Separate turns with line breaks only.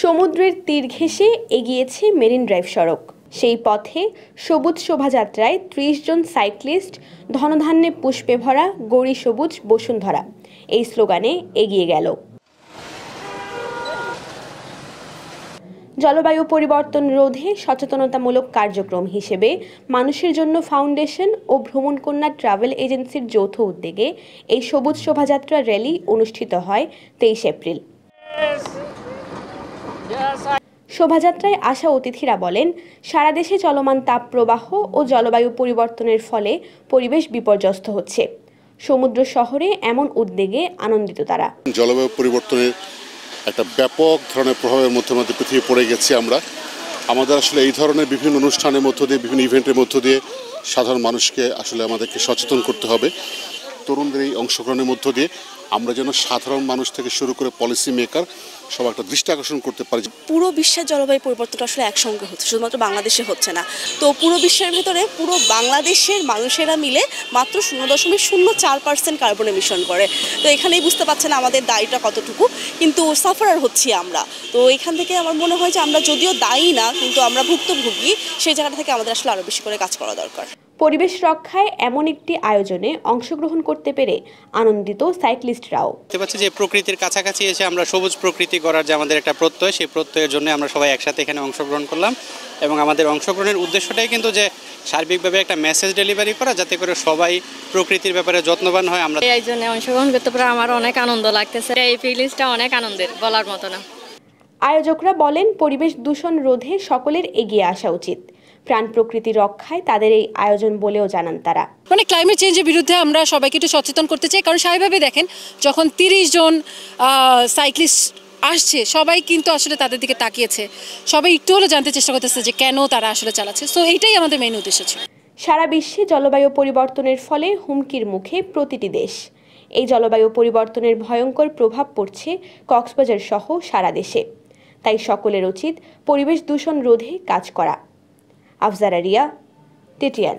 সমুদ্রের তীর ঘেঁষে এগিয়েছে মেরিন ড্রাইভ সড়ক। সেই পথে সবুজ শোভাযাত্রায় ৩০ জন সাইক্লিস্ট ধনধান্যে পুষ্পে ভরা গৌরী সবুজ বসুন্ধরা এই স্লোগানে এগিয়ে গেল। জলবায়ু পরিবর্তন রোধে সচেতনতামূলক কার্যক্রম হিসেবে মানুষের জন্য ফাউন্ডেশন ও ভ্রমণকন্যা ট্রাভেল এজেন্সির যৌথ উদ্যোগে এই সবুজ শোভাযাত্রা র্যালি অনুষ্ঠিত হয় ২৩ এপ্রিল। শোভাযাত্রায় আসা অতিথিরা বলেন, সারা দেশে চলমান তাপপ্রবাহ ও জলবায়ু পরিবর্তনের ফলে পরিবেশ বিপর্যস্ত হচ্ছে। সমুদ্র শহরে এমন উদ্যোগে আনন্দিত তারা।
জলবায়ু পরিবর্তনের একটা ব্যাপক ধরনের প্রভাবের মধ্যে পৃথিবী পড়ে গেছি আমরা। আমাদের আসলে এই ধরনের বিভিন্ন অনুষ্ঠানের মধ্য দিয়ে, বিভিন্ন ইভেন্টের মধ্য দিয়ে সাধারণ মানুষকে আসলে আমাদেরকে সচেতন করতে হবে। তরুণদের এই অংশগ্রহণের মধ্য দিয়ে আমরা যেন সাধারণ মানুষ থেকে শুরু করে পলিসি মেকার সব একটা দৃষ্টি আকর্ষণ করতে পারি।
পুরো বিশ্বের জলবায়ু পরিবর্তনটা আসলে একসঙ্গে হচ্ছে, শুধুমাত্র বাংলাদেশে হচ্ছে না। তো পুরো বিশ্বের ভেতরে পুরো বাংলাদেশের মানুষেরা মিলে মাত্র 0.04% কার্বন এমিশন করে। তো এখানেই বুঝতে পারছেন আমাদের দায়ীটা কতটুকু, কিন্তু সাফারার হচ্ছি আমরা। তো এখান থেকে আমার মনে হয় যে আমরা যদিও দায়ী না, কিন্তু আমরা ভুক্তভোগী। সেই জায়গাটা থেকে আমাদের আসলে আরও বেশি করে কাজ করা দরকার।
পরিবেশ রক্ষায় এমন একটি আয়োজনে অংশগ্রহণ করতে পেরে আনন্দিত সাইক্লিস্টরাও।
দেখতে পাচ্ছি যে প্রকৃতির কাছাকাছি এসে আমরা সবুজ প্রকৃতি গড়ার যে আমাদের একটা প্রত্যয়, সেই প্রত্যয়ের জন্য আমরা সবাই একসাথে এখানে অংশগ্রহণ করলাম। এবং আমাদের অংশগ্রহণের উদ্দেশ্যটাই কিন্তু যে সার্বিকভাবে একটা মেসেজ ডেলিভারি করা, যাতে করে সবাই প্রকৃতির ব্যাপারে যত্নবান হয়। আমরা
এই জন্য অংশগ্রহণ করতে পারে আমার অনেক আনন্দ লাগতেছে। এই ফিলিংসটা অনেক আনন্দের, বলার মতো না।
আয়োজকরা বলেন, পরিবেশ দূষণ রোধে সকলের এগিয়ে আসা উচিত। প্রাণ প্রকৃতি রক্ষায় তাদের এই আয়োজন বলেও জানান তারা।
মানে ক্লাইমেট চেঞ্জের বিরুদ্ধে আমরা সবাইকে একটু সচেতন করতে চাই, কারণ স্বাভাবিকভাবে দেখেন যখন ৩০ জন সাইক্লিস্ট আসছে, সবাই কিন্তু আসলে তাদের দিকে তাকিয়েছে, সবাই একটু হলে জানতে চেষ্টা করতেছে যে কেন তারা আসলে চালাচ্ছে। সো এইটাই আমাদের মেইন উদ্দেশ্য ছিল।
সারা বিশ্বে জলবায়ু পরিবর্তনের ফলে হুমকির মুখে প্রতিটি দেশ। এই জলবায়ু পরিবর্তনের ভয়ঙ্কর প্রভাব পড়ছে কক্সবাজার সহ সারা দেশে। তাই সকলের উচিত পরিবেশ দূষণ রোধে কাজ করা। আফজারা রিয়া, TTN।